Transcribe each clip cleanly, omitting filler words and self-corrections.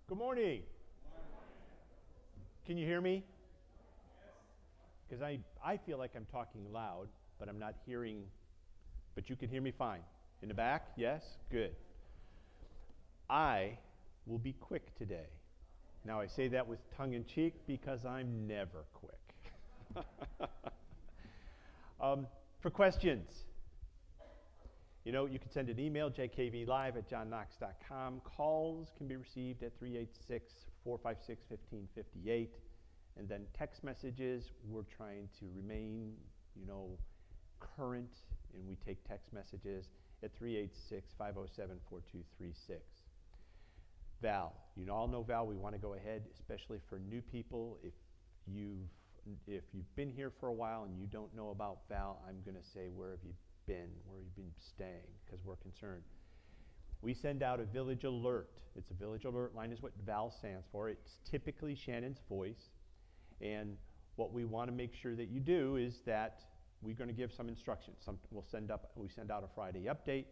Good morning. Can you hear me? Because I feel like I'm talking loud, but I'm not hearing, but you can hear me fine. In the back? Yes? Good. I will be quick today. Now I say that with tongue in cheek because I'm never quick. For questions, you can send an email, jkvlive@johnknox.com. Calls can be received at 386-456-1558. And then text messages, we're trying to remain, current, and we take text messages at 386-507-4236. Val, you all know Val. We want to go ahead, especially for new people. If you've been here for a while and you don't know about Val, I'm going to say, where have you been? Where have you been staying? Because we're concerned. We send out a village alert. It's a village alert line is what Val stands for. It's typically Shannon's voice. And what we want to make sure that you do is that we're going to give some instructions. We send out a Friday update.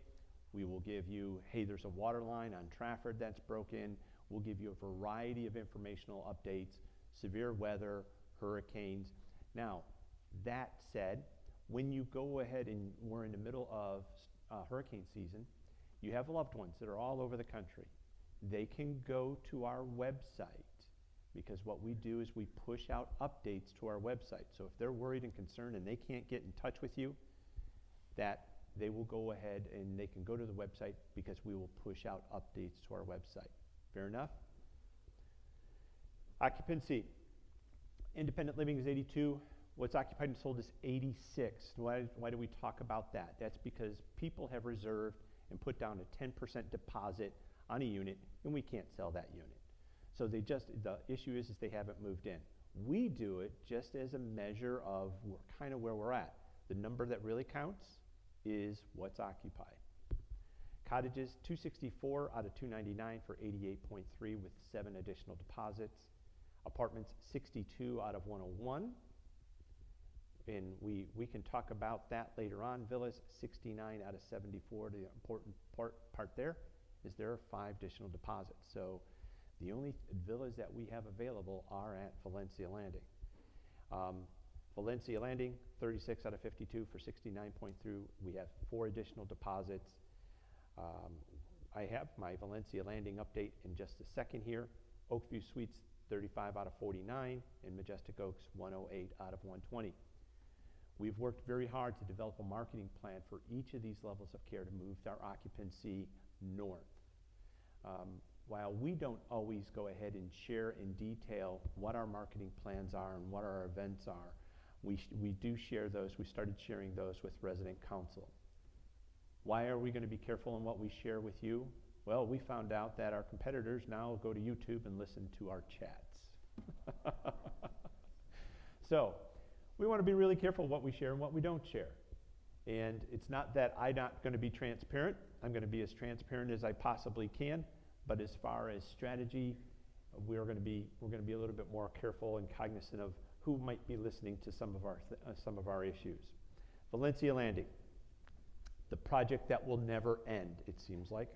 We will give you, hey, there's a water line on Trafford that's broken. We'll give you a variety of informational updates, severe weather, hurricanes. Now, that said, when you go ahead and we're in the middle of hurricane season, you have loved ones that are all over the country. They can go to our website, because what we do is we push out updates to our website. So if they're worried and concerned and they can't get in touch with you, that they will go ahead and they can go to the website, because we will push out updates to our website. Fair enough? Occupancy. Independent living is 82. What's occupied and sold is 86. Why do we talk about that? That's because people have reserved and put down a 10% deposit on a unit, and we can't sell that unit. So the issue is they haven't moved in. We do it just as a measure of kind of where we're at. The number that really counts is what's occupied. Cottages, 264 out of 299 for 88.3 with 7 additional deposits. Apartments, 62 out of 101. And we can talk about that later on. Villas, 69 out of 74. The important part there is there are 5 additional deposits. So the only villas that we have available are at Valencia Landing. Valencia Landing, 36 out of 52 for 69.3. We have 4 additional deposits. I have my Valencia Landing update in just a second here. Oakview Suites, 35 out of 49, and Majestic Oaks, 108 out of 120. We've worked very hard to develop a marketing plan for each of these levels of care to move our occupancy north. While we don't always go ahead and share in detail what our marketing plans are and what our events are, we do share those. We started sharing those with resident council. Why are we going to be careful in what we share with you? Well, we found out that our competitors now go to YouTube and listen to our chats. So we want to be really careful what we share and what we don't share. And it's not that I'm not going to be transparent. I'm going to be as transparent as I possibly can. But as far as strategy, we're going to be a little bit more careful and cognizant of who might be listening to some of our issues. Valencia Landing, the project that will never end, it seems like.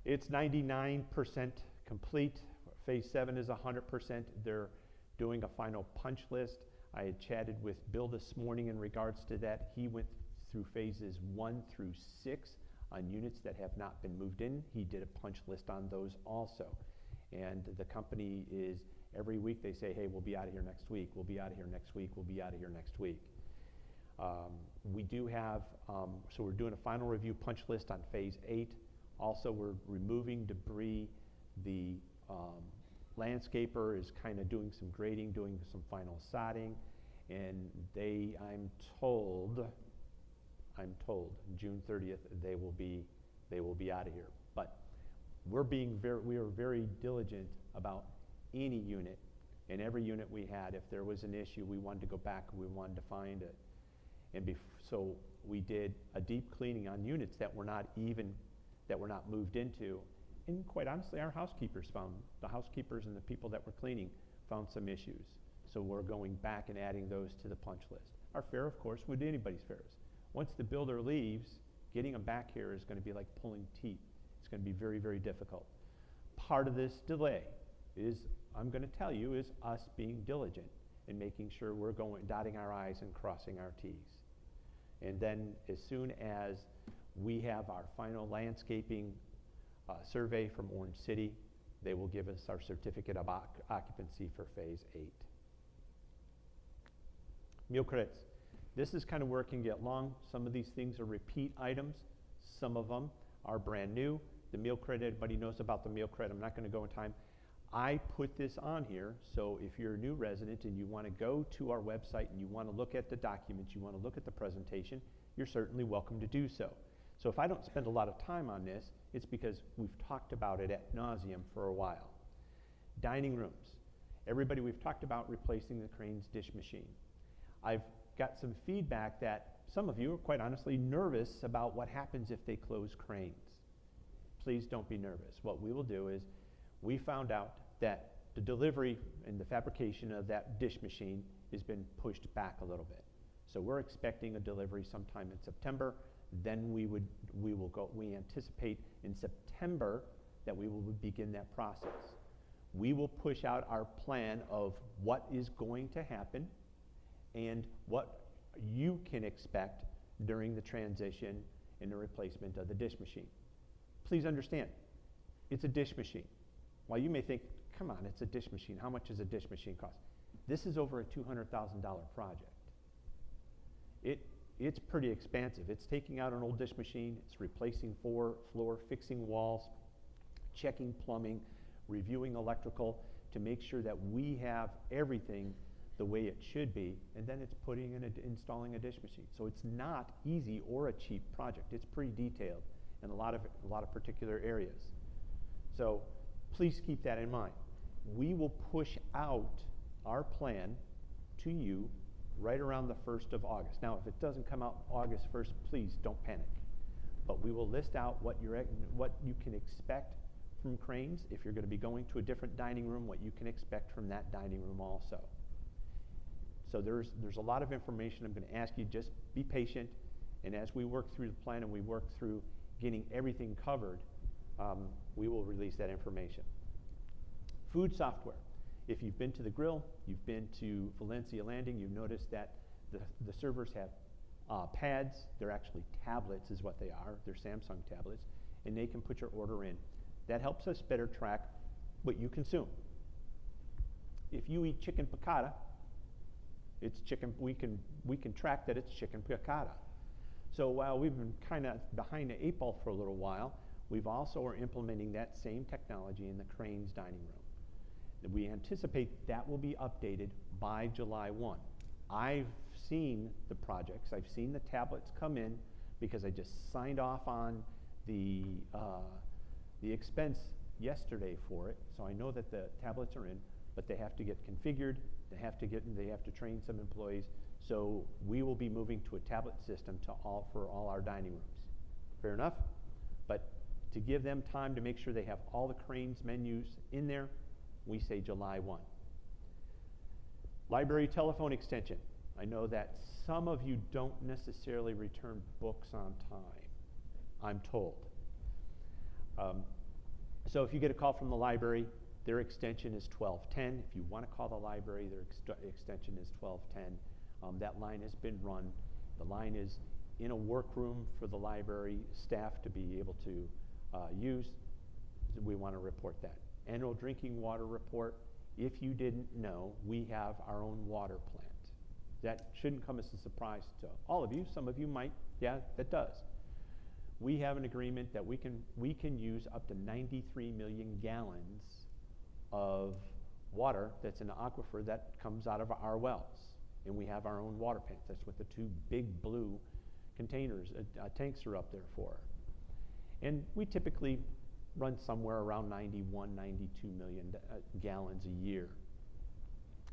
It's 99% complete. Phase 7 is 100%. They're doing a final punch list. I had chatted with Bill this morning in regards to that. He went through phases 1 through 6 on units that have not been moved in. He did a punch list on those also. And the company is, every week they say, hey, we'll be out of here next week. We'll be out of here next week. We'll be out of here next week. We do have, so we're doing a final review punch list on phase 8. Also, we're removing debris. The landscaper is kind of doing some grading, doing some final sodding, and I'm told June 30th they will be out of here. But we are very diligent about any unit, and every unit we had, if there was an issue, we wanted to go back and we wanted to find it. And so we did a deep cleaning on units that were not moved into. And quite honestly, the housekeepers and the people that were cleaning found some issues. So we're going back and adding those to the punch list. Our fare, of course, would anybody's fares. Once the builder leaves, getting them back here is going to be like pulling teeth. It's going to be very, very difficult. part of this delay is, I'm going to tell you, is us being diligent and making sure we're dotting our I's and crossing our T's. And then as soon as we have our final landscaping survey from Orange City, they will give us our certificate of occupancy for phase 8. Meal credits. This is kind of where it can get long. Some of these things are repeat items. Some of them are brand new. The meal credit, everybody knows about the meal credit. I'm not going to go in time. I put this on here, so if you're a new resident and you want to go to our website and you want to look at the documents, you want to look at the presentation, you're certainly welcome to do so. So if I don't spend a lot of time on this, it's because we've talked about it ad nauseum for a while. Dining rooms. Everybody, we've talked about replacing the Crane's dish machine. I've got some feedback that some of you are quite honestly nervous about what happens if they close Crane's. Please don't be nervous. What we will do is, we found out that the delivery and the fabrication of that dish machine has been pushed back a little bit. So we're expecting a delivery sometime in September. Then we anticipate in September that we will begin that process. We will push out our plan of what is going to happen and what you can expect during the transition and the replacement of the dish machine. Please understand, it's a dish machine. While you may think, come on, it's a dish machine. How much does a dish machine cost? This is over a $200,000 project. It's pretty expansive. It's taking out an old dish machine, it's replacing floor, fixing walls, checking plumbing, reviewing electrical to make sure that we have everything the way it should be, and then it's installing a dish machine. So it's not easy or a cheap project. It's pretty detailed in a lot of particular areas. So please keep that in mind. We will push out our plan to you right around the 1st of August. Now, if it doesn't come out August 1st, please don't panic. But we will list out what you can expect from Crane's. If you're going to be going to a different dining room, what you can expect from that dining room also. So there's a lot of information. I'm going to ask you, just be patient, and as we work through the plan and we work through getting everything covered, we will release that information. Food software. If you've been to the grill, you've been to Valencia Landing, you've noticed that the servers have pads. They're actually tablets is what they are. They're Samsung tablets, and they can put your order in. That helps us better track what you consume. If you eat chicken piccata, it's chicken. We can track that it's chicken piccata. So while we've been kind of behind the 8 ball for a little while, we've also are implementing that same technology in the Crane's dining room. We anticipate that will be updated by July 1. I've seen the projects. I've seen the tablets come in because I just signed off on the expense yesterday for it. So I know that the tablets are in, but they have to get configured. They have to train some employees. So we will be moving to a tablet system for all our dining rooms. Fair enough? But to give them time to make sure they have all the Crane's menus in there, we say July 1. Library telephone extension. I know that some of you don't necessarily return books on time, I'm told. So if you get a call from the library, their extension is 1210. If you want to call the library, their extension is 1210. That line has been run. The line is in a workroom for the library staff to be able to use. We want to report that. Annual drinking water report. If you didn't know, we have our own water plant. That shouldn't come as a surprise to all of you. Some of you might, yeah, that does. We have an agreement that we can use up to 93 million gallons of water that's in the aquifer that comes out of our wells. And we have our own water plant. That's what the 2 big blue containers, tanks are up there for. And we typically run somewhere around 91, 92 million gallons a year.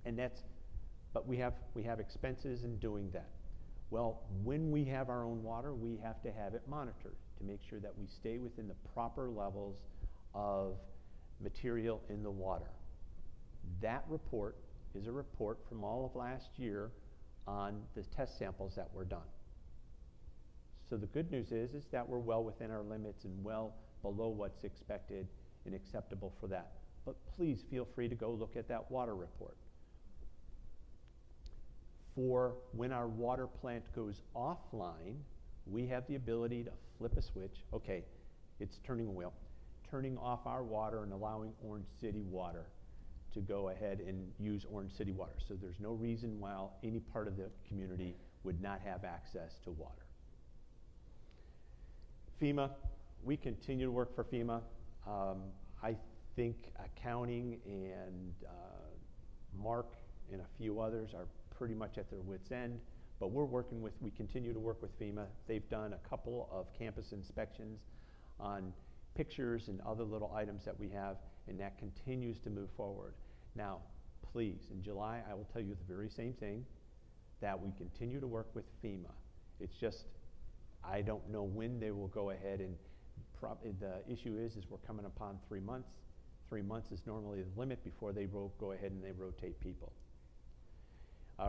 And but we have expenses in doing that. Well, when we have our own water, we have to have it monitored to make sure that we stay within the proper levels of material in the water. That report is a report from all of last year on the test samples that were done. So the good news is that we're well within our limits and well below what's expected, and acceptable for that. But please feel free to go look at that water report. For when our water plant goes offline, we have the ability to flip a switch. Okay, it's turning a wheel. Turning off our water and allowing Orange City Water to go ahead and use Orange City Water. So there's no reason why any part of the community would not have access to water. FEMA, we continue to work for FEMA. I think accounting and Mark and a few others are pretty much at their wits' end, but we continue to work with FEMA. They've done a couple of campus inspections on pictures and other little items that we have, and that continues to move forward. Now, please, in July, I will tell you the very same thing, that we continue to work with FEMA. It's just, I don't know when they will go ahead, and the issue is we're coming upon 3 months. 3 months is normally the limit before they go ahead and they rotate people.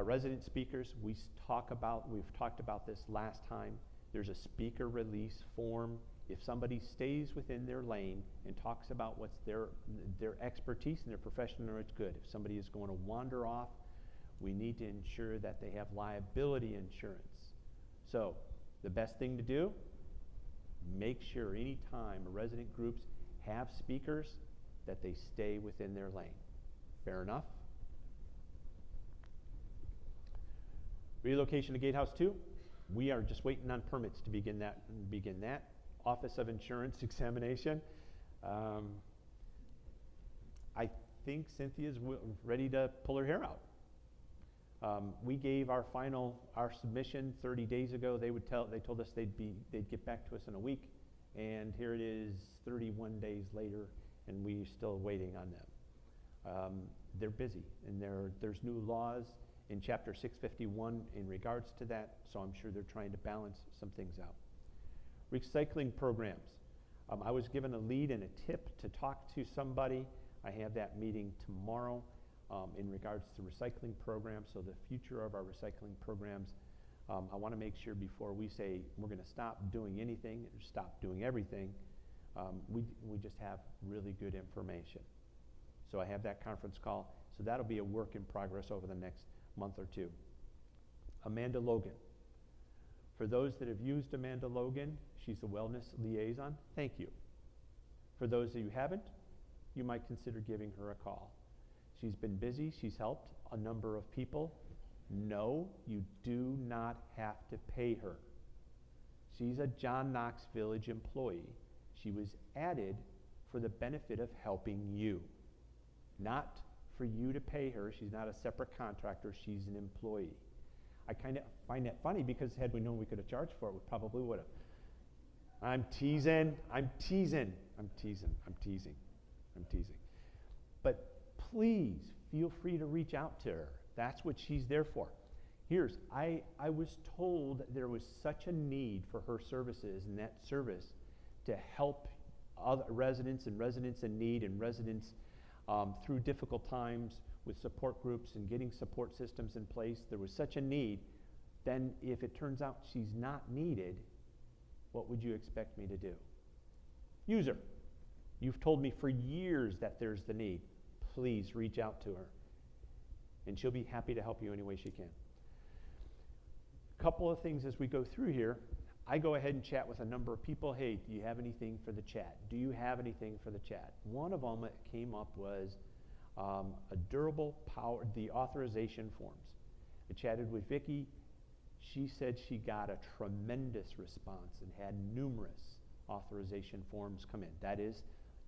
Resident speakers, we've talked about this last time. There's a speaker release form. If somebody stays within their lane and talks about what's their expertise and their profession, it's good. If somebody is going to wander off, we need to ensure that they have liability insurance. So the best thing to do, make sure anytime resident groups have speakers that they stay within their lane. Fair enough? Relocation to Gatehouse 2, we are just waiting on permits to begin that. Office of Insurance examination. I think Cynthia's ready to pull her hair out. We gave our submission 30 days ago. They told us they'd get back to us in a week, and here it is 31 days later, and we're still waiting on them. They're busy, and there's new laws in Chapter 651 in regards to that, so I'm sure they're trying to balance some things out. Recycling programs. I was given a lead and a tip to talk to somebody. I have that meeting tomorrow in regards to recycling programs, so the future of our recycling programs. I want to make sure before we say we're going to stop doing anything or stop doing everything, we just have really good information. So I have that conference call, so that'll be a work in progress over the next month or two. Amanda Logan. For those that have used Amanda Logan, she's a wellness liaison. Thank you. For those of you who haven't, you might consider giving her a call. She's been busy. She's helped a number of people. No, you do not have to pay her. She's a John Knox Village employee. She was added for the benefit of helping you, not for you to pay her. She's not a separate contractor. She's an employee. I kind of find that funny because had we known we could have charged for it, we probably would have. I'm teasing. But please feel free to reach out to her. That's what she's there for. I was told there was such a need for her services and that service to help other residents in need and residents through difficult times with support groups and getting support systems in place. There was such a need. Then if it turns out she's not needed, what would you expect me to do? Use her. You've told me for years that there's the need. Please reach out to her, and she'll be happy to help you any way she can. A couple of things as we go through here. I go ahead and chat with a number of people. Hey, do you have anything for the chat? Do you have anything for the chat? One of them that came up was a durable power, the authorization forms. I chatted with Vicki. She said she got a tremendous response and had numerous authorization forms come in. That is,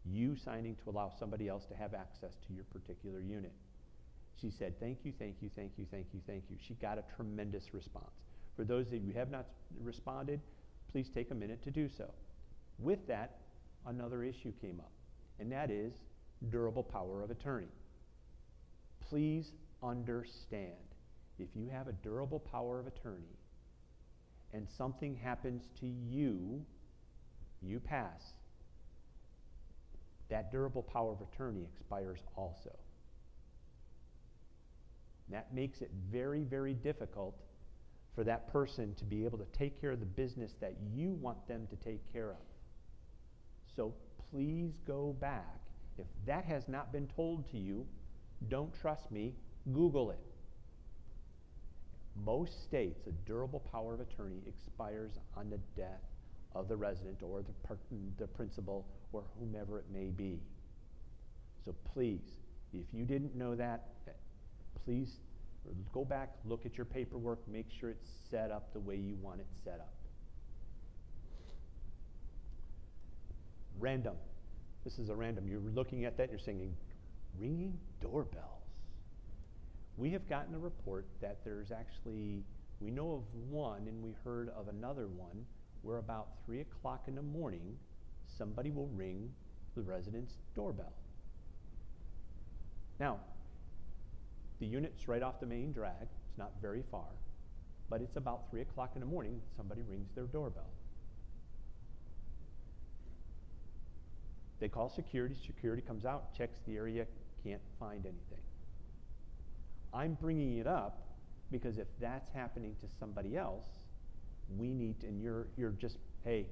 you signing to allow somebody else to have access to your particular unit. She said, thank you. She got a tremendous response. For those of you who have not responded, please take a minute to do so. With that, another issue came up, and that is durable power of attorney. Please understand, if you have a durable power of attorney and something happens to you, you pass, that durable power of attorney expires also. That makes it very, very difficult for that person to be able to take care of the business that you want them to take care of. So please go back. If that has not been told to you, don't trust me, Google it. Most states, a durable power of attorney expires on the death of the resident or the principal or whomever it may be. So please, if you didn't know that, please go back, look at your paperwork, make sure it's set up the way you want it set up. Random. This is a random. You're looking at that and you're saying, ringing doorbells. We have gotten a report that there's actually, we know of one and we heard of another one where about 3 o'clock in the morning, somebody will ring the resident's doorbell. Now, the unit's right off the main drag. It's not very far, but it's about 3 o'clock in the morning, somebody rings their doorbell. They call security. Security comes out, checks the area, can't find anything. I'm bringing it up because if that's happening to somebody else, we need to, and you're just, hey,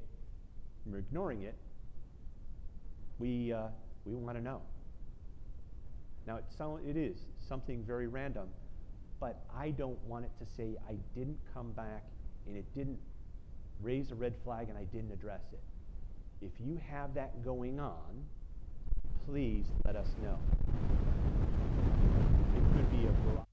we're ignoring it. We want to know. Now it is something very random, but I don't want it to say I didn't come back and it didn't raise a red flag and I didn't address it. If you have that going on, please let us know. It could be a variety.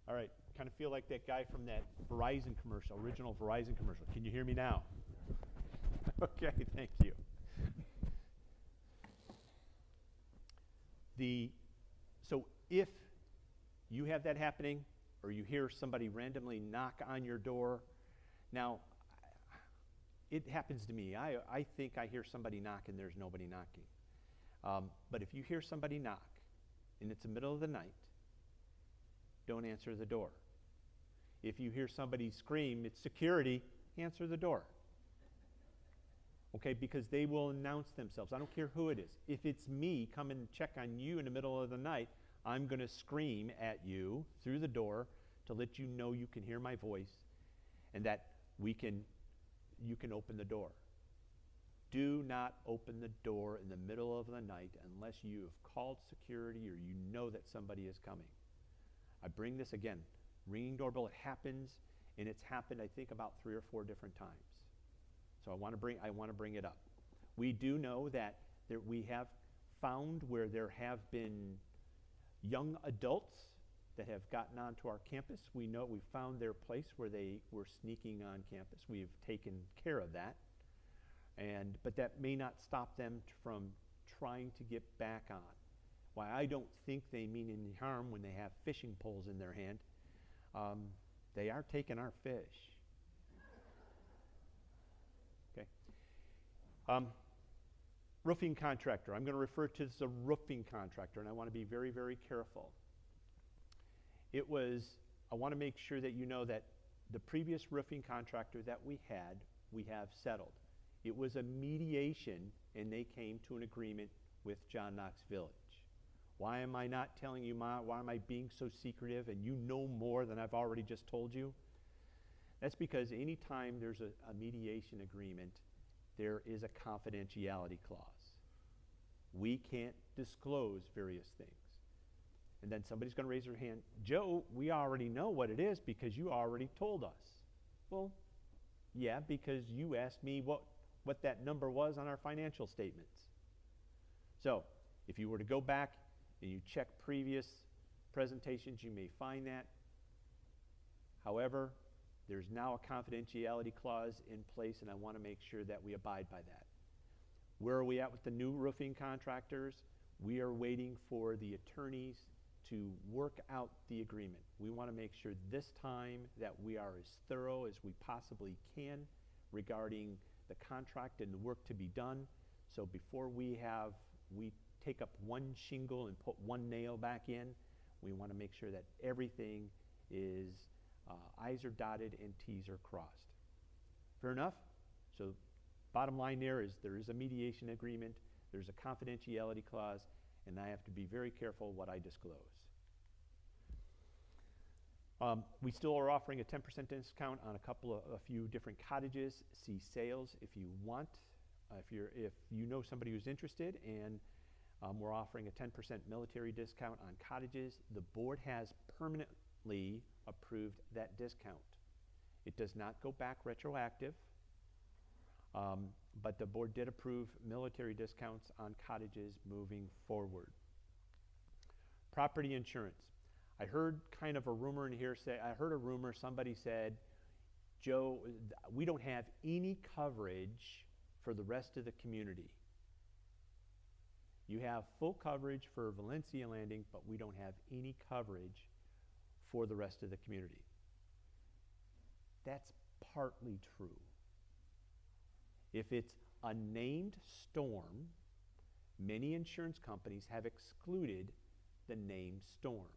All right, kind of feel like that guy from that Verizon commercial, original Verizon commercial. Can you hear me now? Okay, thank you. So if you have that happening, or you hear somebody randomly knock on your door, now, it happens to me. I think I hear somebody knock and there's nobody knocking. But if you hear somebody knock, and it's the middle of the night, don't answer the door. If you hear somebody scream, it's security, answer the door. Okay, because they will announce themselves. I don't care who it is. If it's me coming to check on you in the middle of the night, I'm going to scream at you through the door to let you know you can hear my voice and that you can open the door. Do not open the door in the middle of the night unless you have called security or you know that somebody is coming. I bring this again, ringing doorbell, it happens, and it's happened, I think, about 3 or 4 different times. So I want to bring it up. We do know that we have found where there have been young adults that have gotten onto our campus. We found their place where they were sneaking on campus. We've taken care of that. But that may not stop them from trying to get back on. Why I don't think they mean any harm when they have fishing poles in their hand. They are taking our fish. Okay. Roofing contractor. I'm going to refer to this as a roofing contractor, and I want to be very, very careful. I want to make sure that you know that the previous roofing contractor that we have settled. It was a mediation, and they came to an agreement with John Knox Village. Why am I not telling you, why am I being so secretive and you know more than I've already just told you? That's because anytime there's a mediation agreement, there is a confidentiality clause. We can't disclose various things. And then somebody's going to raise their hand, Joe, we already know what it is because you already told us. Well, yeah, because you asked me what that number was on our financial statements. So, if you were to go back and you check previous presentations, you may find that. However, there's now a confidentiality clause in place, and I want to make sure that we abide by that. Where are we at with the new roofing contractors? We are waiting for the attorneys to work out the agreement. We want to make sure this time that we are as thorough as we possibly can regarding the contract and the work to be done. So before we take up one shingle and put one nail back in, we want to make sure that everything is I's are dotted and T's are crossed. Fair enough? So bottom line there is a mediation agreement, there's a confidentiality clause, and I have to be very careful what I disclose. We still are offering a 10% discount on a few different cottages. See sales if you want. If you know somebody who's interested, and we're offering a 10% military discount on cottages. The board has permanently approved that discount. It does not go back retroactive, but the board did approve military discounts on cottages moving forward. Property insurance. I heard kind of a rumor in here somebody said, Joe, we don't have any coverage for the rest of the community. You have full coverage for Valencia Landing, but we don't have any coverage for the rest of the community. That's partly true. If it's a named storm, many insurance companies have excluded the named storm.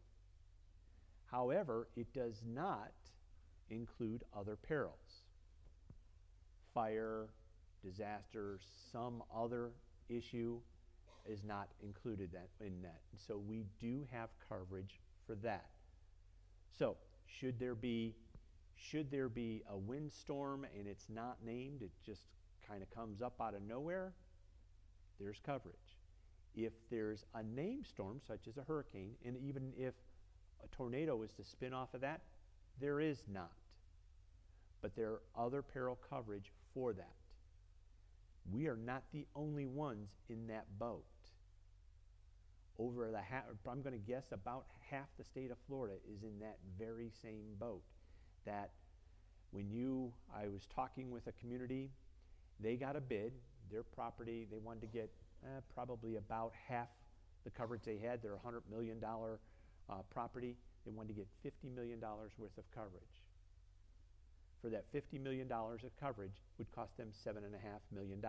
However, it does not include other perils. Fire, disaster, some other issue is not included in that. And so we do have coverage for that. So should there be a windstorm and it's not named, it just kind of comes up out of nowhere, there's coverage. If there's a named storm, such as a hurricane, and even if a tornado is to spin off of that, there is not. But there are other peril coverage for that. We are not the only ones in that boat. I'm going to guess about half the state of Florida is in that very same boat. That I was talking with a community, they got a bid, their property, they wanted to get probably about half the coverage they had, their $100 million property, they wanted to get $50 million worth of coverage. For that $50 million of coverage would cost them $7.5 million.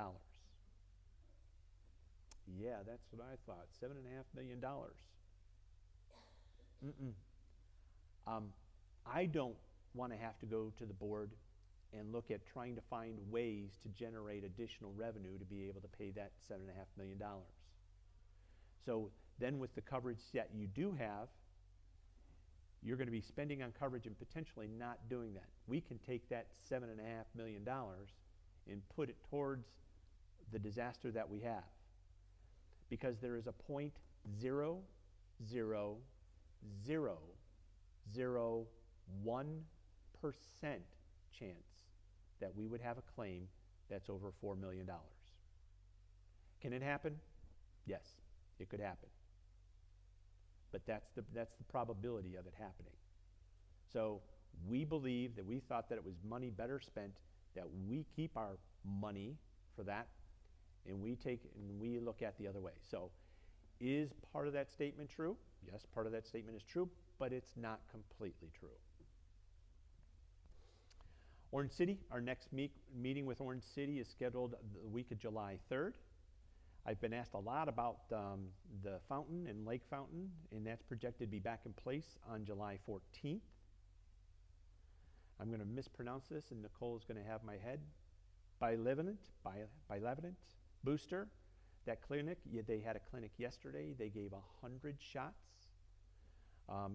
Yeah, that's what I thought, $7.5 million. I don't want to have to go to the board and look at trying to find ways to generate additional revenue to be able to pay that $7.5 million. So then with the coverage that you do have, you're going to be spending on coverage and potentially not doing that. We can take that $7.5 million and put it towards the disaster that we have. Because there is a 0.00001% chance that we would have a claim that's over $4 million. Can it happen? Yes, it could happen. But that's the probability of it happening. So we believe that we thought that it was money better spent, that we keep our money for that, and we look at the other way. So is part of that statement true? Yes, part of that statement is true, but it's not completely true. Orange City, our next meeting with Orange City is scheduled the week of July 3rd. I've been asked a lot about the fountain and Lake Fountain, and that's projected to be back in place on July 14th. I'm going to mispronounce this, and Nicole is going to have my head. Bilevenant booster. That clinic, they had a clinic yesterday. They gave 100 shots.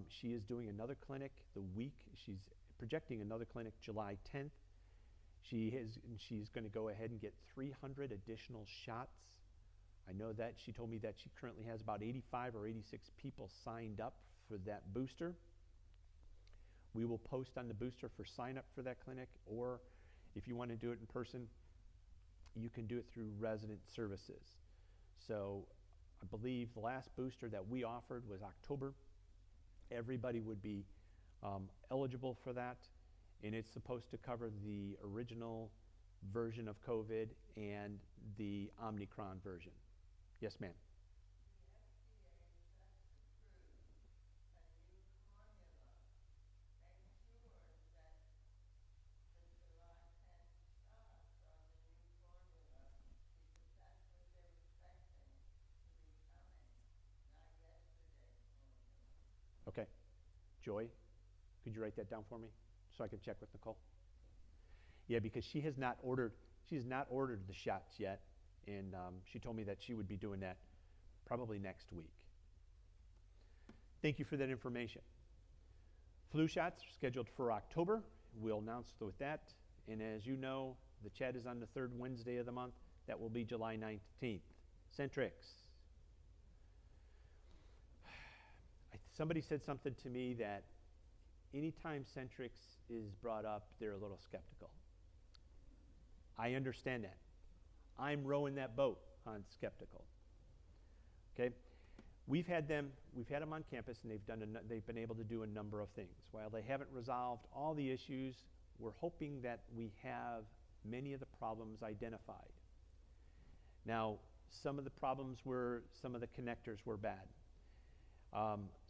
She is doing another clinic she's projecting another clinic July 10th. She's going to go ahead and get 300 additional shots. I know that she told me that she currently has about 85 or 86 people signed up for that booster. We will post on the booster for sign up for that clinic, or if you want to do it in person, you can do it through resident services. So I believe the last booster that we offered was October. Everybody would be eligible for that, and it's supposed to cover the original version of COVID and the Omicron version. Yes, ma'am. Okay. Joy, could you write that down for me so I can check with Nicole? Yeah, because she has not ordered the shots yet, and she told me that she would be doing that probably next week. Thank you for that information. Flu shots are scheduled for October. We'll announce with that. And as you know, the chat is on the third Wednesday of the month. That will be July 19th. Centrix. Somebody said something to me that anytime Centrix is brought up, they're a little skeptical. I understand that. I'm rowing that boat on skeptical. Okay? We've had them on campus, and they've been able to do a number of things. While they haven't resolved all the issues, we're hoping that we have many of the problems identified. Now, some of the problems were some of the connectors were bad.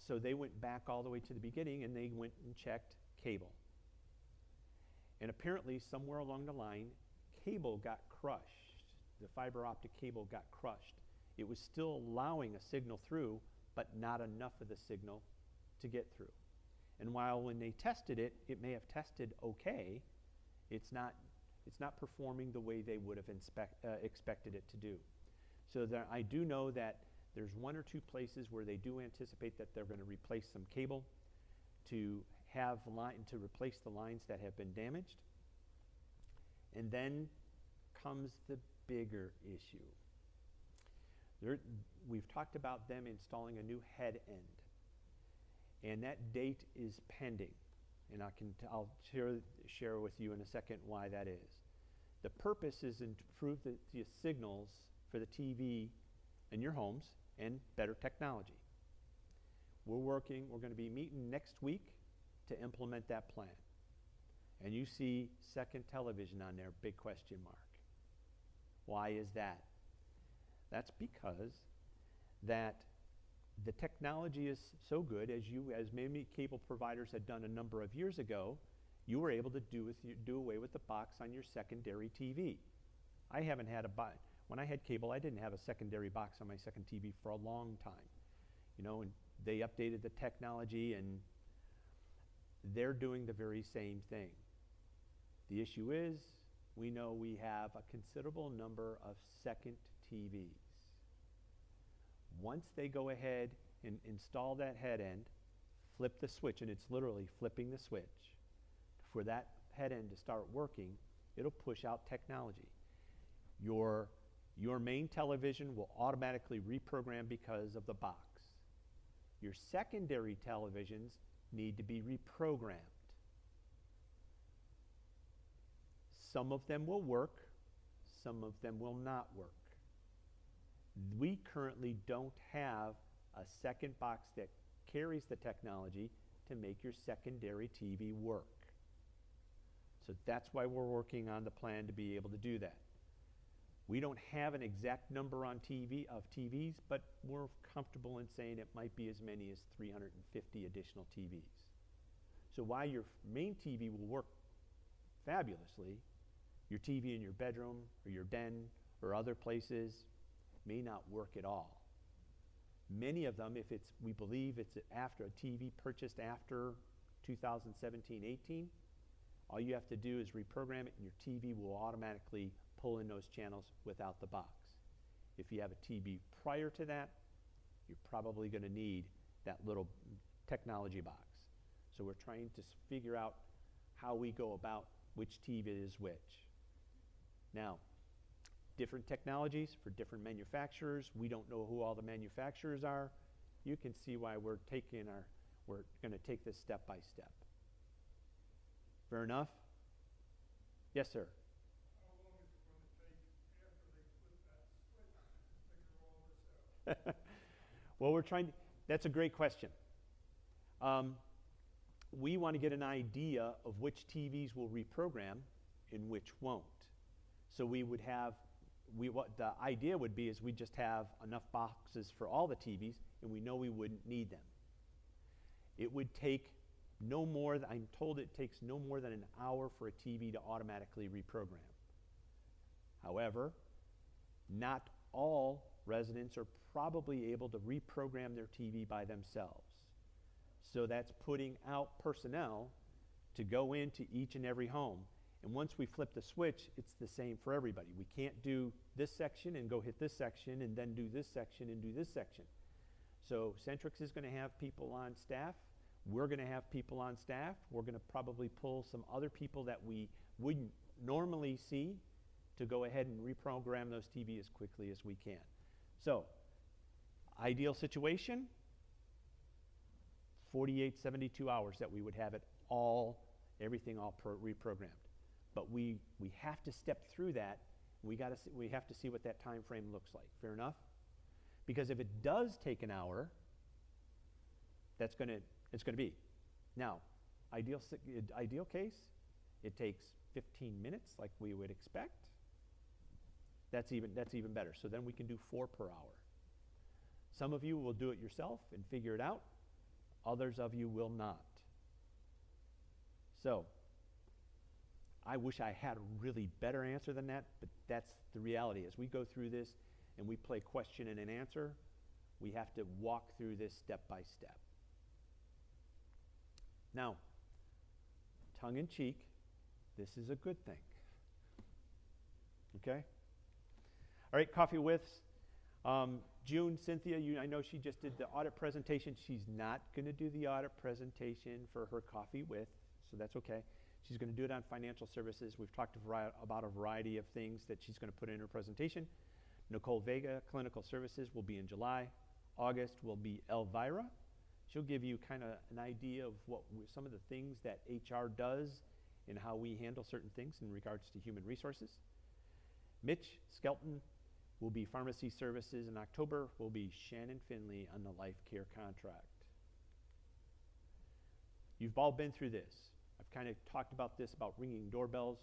So they went back all the way to the beginning, and they went and checked cable. And apparently, somewhere along the line, cable got crushed. The fiber optic cable got crushed. It was still allowing a signal through, but not enough of the signal to get through. And while when they tested it, it may have tested okay, it's not performing the way they would have expected it to do. So I do know that there's one or two places where they do anticipate that they're going to replace some cable to replace the lines that have been damaged. And then comes the bigger issue. We've talked about them installing a new head end, and that date is pending. And I'll share with you in a second why that is. The purpose is to improve the signals for the TV in your homes and better technology. We're going to be meeting next week to implement that plan. And you see second television on there, big question mark. Why is that? That's because that the technology is so good, as many cable providers had done a number of years ago, you were able to do away with the box on your secondary TV. I haven't had when I had cable, I didn't have a secondary box on my second TV for a long time. And they updated the technology, and they're doing the very same thing. The issue is, we know we have a considerable number of second TVs. Once they go ahead and install that head end, flip the switch, and it's literally flipping the switch, for that head end to start working, it'll push out technology. Your main television will automatically reprogram because of the box. Your secondary televisions need to be reprogrammed. Some of them will work, some of them will not work. We currently don't have a second box that carries the technology to make your secondary TV work. So that's why we're working on the plan to be able to do that. We don't have an exact number on TVs, but we're comfortable in saying it might be as many as 350 additional TVs. So while your main TV will work fabulously, your TV in your bedroom or your den or other places may not work at all. Many of them, we believe it's after a TV purchased after 2017-18, all you have to do is reprogram it, and your TV will automatically pull in those channels without the box. If you have a TV prior to that, you're probably going to need that little technology box. So we're trying to figure out how we go about which TV is which. Now, different technologies for different manufacturers. We don't know who all the manufacturers are. You can see why we're going to take this step by step. Fair enough? Yes, sir. How long is it going to take after they flip that switch to figure all this out? Well, that's a great question. We want to get an idea of which TVs will reprogram and which won't. So what the idea would be is we just have enough boxes for all the TVs, and we know we wouldn't need them. It would take I'm told it takes no more than an hour for a TV to automatically reprogram. However, not all residents are probably able to reprogram their TV by themselves. So that's putting out personnel to go into each and every home. And once we flip the switch, it's the same for everybody. We can't do this section and go hit this section and then do this section and do this section. So Centrix is going to have people on staff. We're going to have people on staff. We're going to probably pull some other people that we wouldn't normally see to go ahead and reprogram those TV as quickly as we can. So, ideal situation, 48, 72 hours that we would have it all, everything all reprogrammed. But we have to step through that. We have to see what that time frame looks like. Fair enough? Because if it does take an hour, it's going to be. Now, ideal case, it takes 15 minutes like we would expect. That's even better. So then we can do 4 per hour. Some of you will do it yourself and figure it out. Others of you will not. So, I wish I had a really better answer than that, but that's the reality. As we go through this and we play question and an answer, we have to walk through this step by step. Now, tongue in cheek, this is a good thing. Okay? All right, coffee whiffs. June, Cynthia, I know she just did the audit presentation. She's not going to do the audit presentation for her coffee with, so that's okay. She's going to do it on financial services. We've talked about a variety of things that she's going to put in her presentation. Nicole Vega, clinical services, will be in July. August will be Elvira. She'll give you kind of an idea of some of the things that HR does and how we handle certain things in regards to human resources. Mitch Skelton will be pharmacy services. In October will be Shannon Finley on the life care contract. You've all been through this. I've kind of talked about this, about ringing doorbells.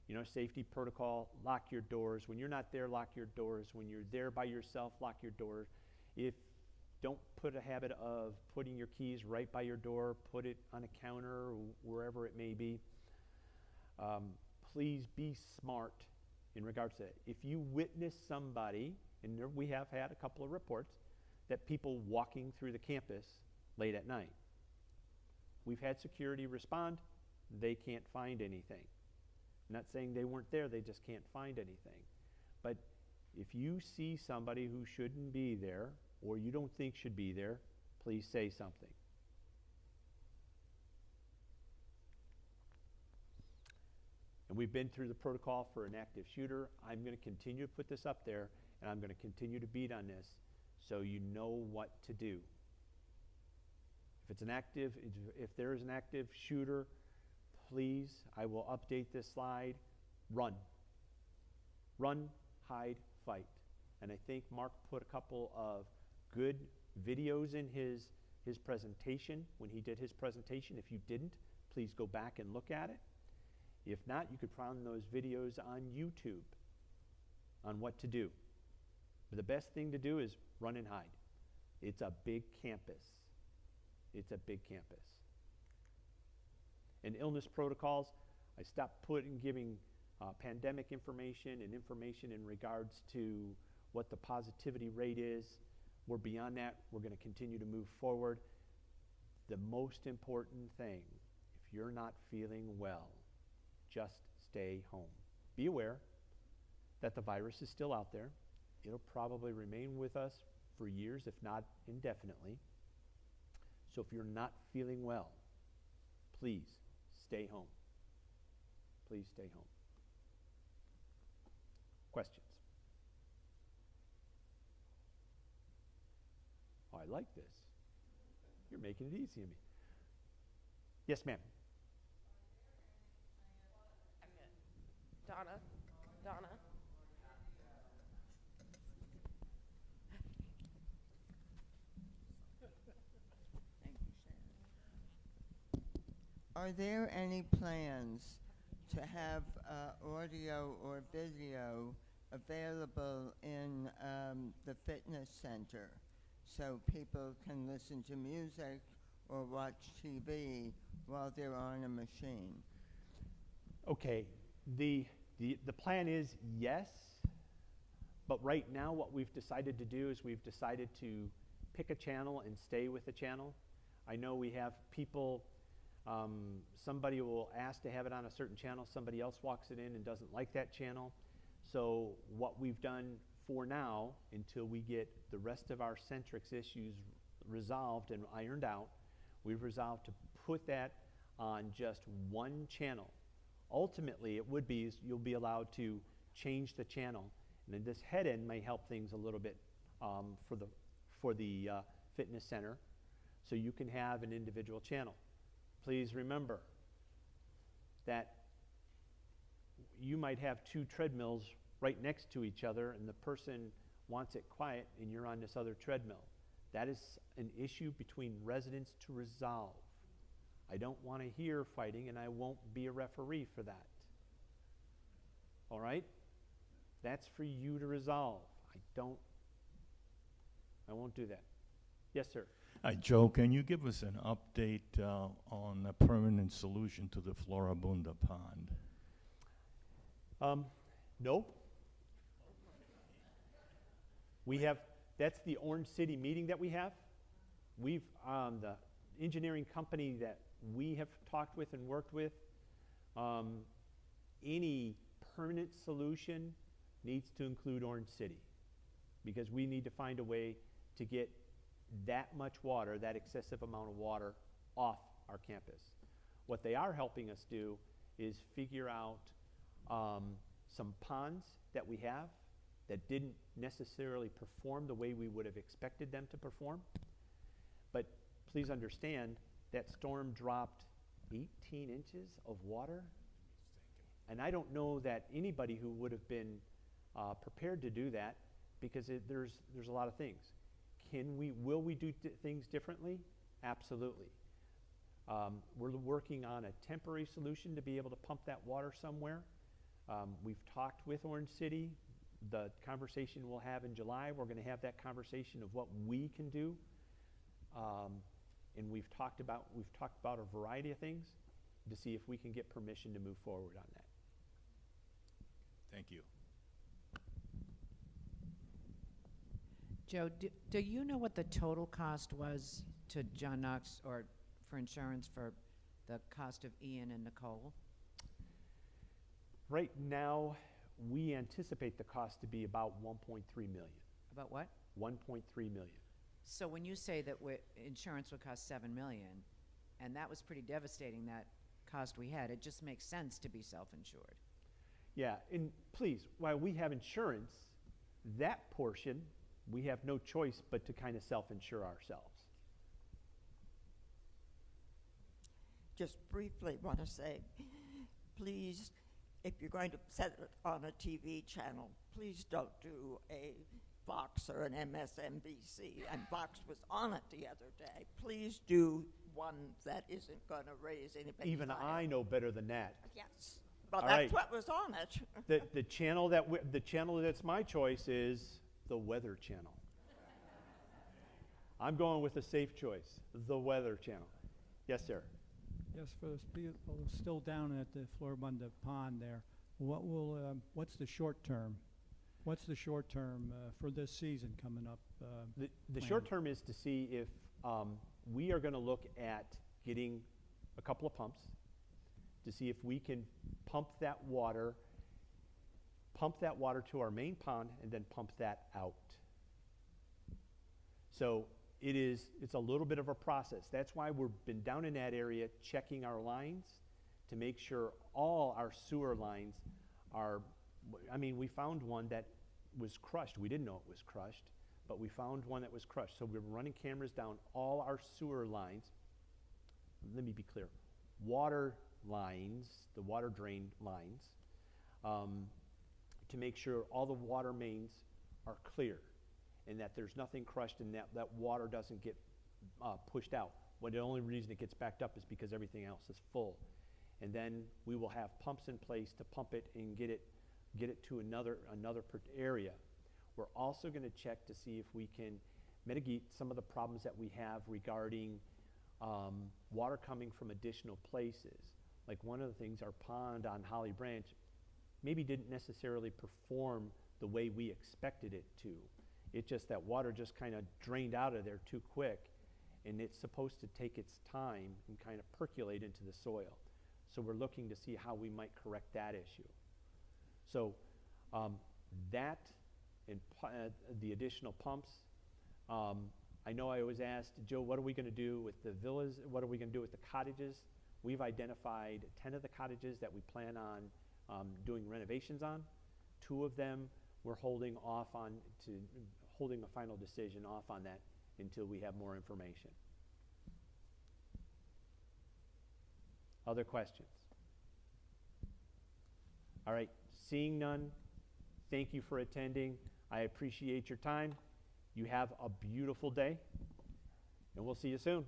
You know, safety protocol, lock your doors. When you're not there, lock your doors. When you're there by yourself, lock your doors. Don't put a habit of putting your keys right by your door. Put it on a counter or wherever it may be. Please be smart in regards to that. If you witness somebody, and we have had a couple of reports, that people walking through the campus late at night. We've had security respond. They can't find anything. I'm not saying they weren't there, they just can't find anything. But if you see somebody who shouldn't be there, or you don't think should be there, please say something. And we've been through the protocol for an active shooter. I'm going to continue to put this up there, and I'm going to continue to beat on this so you know what to do. If there is an active shooter, please, I will update this slide. Run. Run, hide, fight. And I think Mark put a couple of good videos in his presentation when he did his presentation. If you didn't, please go back and look at it. If not, you could find those videos on YouTube on what to do. But the best thing to do is run and hide. It's a big campus. It's a big campus. And illness protocols, I stopped giving pandemic information and information in regards to what the positivity rate is. We're beyond that. We're going to continue to move forward. The most important thing, if you're not feeling well, just stay home. Be aware that the virus is still out there. It'll probably remain with us for years, if not indefinitely. So if you're not feeling well, please stay home. Please stay home. Questions? Oh, I like this. You're making it easy on me. Yes, ma'am. I'm good. Donna. Thank you, Sharon. Are there any plans to have audio or video available in the fitness center so people can listen to music or watch TV while they're on a machine? Okay, the plan is yes, but right now what we've decided to do is we've decided to pick a channel and stay with the channel. I know we have people, somebody will ask to have it on a certain channel, somebody else walks it in and doesn't like that channel. So what we've done for now, until we get the rest of our Centrix issues resolved and ironed out, we've resolved to put that on just one channel. Ultimately, it would be, you'll be allowed to change the channel. And then this head end may help things a little bit for the fitness center, so you can have an individual channel. Please remember that you might have two treadmills right next to each other, and the person wants it quiet, and you're on this other treadmill. That is an issue between residents to resolve. I don't want to hear fighting, and I won't be a referee for that. All right? That's for you to resolve. I won't do that. Yes, sir. Hi, Joe, can you give us an update on a permanent solution to the Floribunda Pond? No. That's the Orange City meeting that we have. The engineering company that we have talked with and worked with, any permanent solution needs to include Orange City, because we need to find a way to get that much water, that excessive amount of water, off our campus. What they are helping us do is figure out some ponds that we have that didn't necessarily perform the way we would have expected them to perform. But please understand that storm dropped 18 inches of water. And I don't know that anybody who would have been prepared to do that, because there's a lot of things. Will we do things differently? Absolutely. We're working on a temporary solution to be able to pump that water somewhere. We've talked with Orange City. The conversation we'll have in July, we're going to have that conversation of what we can do. And we've talked about a variety of things to see if we can get permission to move forward on that. Thank you. Joe, do you know what the total cost was to John Knox, or for insurance, for the cost of Ian and Nicole? Right now, we anticipate the cost to be about 1.3 million. About what? 1.3 million. So when you say that insurance would cost $7 million, and that was pretty devastating, that cost we had, it just makes sense to be self-insured. Yeah, and please, while we have insurance, that portion, we have no choice but to kind of self-insure ourselves. Just briefly want to say, please, if you're going to set it on a TV channel, please don't do a Fox or an MSNBC. And Fox was on it the other day. Please do one that isn't going to raise anybody. Even I know better than that. Yes, but All that's right. what was on it. The channel that's my choice is the Weather Channel. I'm going with a safe choice, the Weather Channel. Yes, sir. Yes, for those people still down at the Floribunda Pond there, what's the short term? What's the short term for this season coming up? The short term is to see if we are going to look at getting a couple of pumps to see if we can pump that water to our main pond and then pump that out. So it's a little bit of a process. That's why we've been down in that area checking our lines to make sure all our sewer lines are, we found one that was crushed. We didn't know it was crushed, but we found one that was crushed. So we're running cameras down all our sewer lines. Let me be clear. Water lines, the water drain lines, to make sure all the water mains are clear and that there's nothing crushed and that water doesn't get pushed out. Well, the only reason it gets backed up is because everything else is full. And then we will have pumps in place to pump it and get it to another area. We're also going to check to see if we can mitigate some of the problems that we have regarding water coming from additional places. Like one of the things, our pond on Holly Branch maybe didn't necessarily perform the way we expected it to. It's just that water just kind of drained out of there too quick. and it's supposed to take its time and kind of percolate into the soil. So we're looking to see how we might correct that issue. So that and the additional pumps, I know I always asked, Joe, what are we going to do with the villas? What are we going to do with the cottages? We've identified 10 of the cottages that we plan on doing renovations on. 2 of them we're holding off on holding a final decision off on that until we have more information. Other questions? All right, seeing none, thank you for attending. I appreciate your time. You have a beautiful day, and we'll see you soon.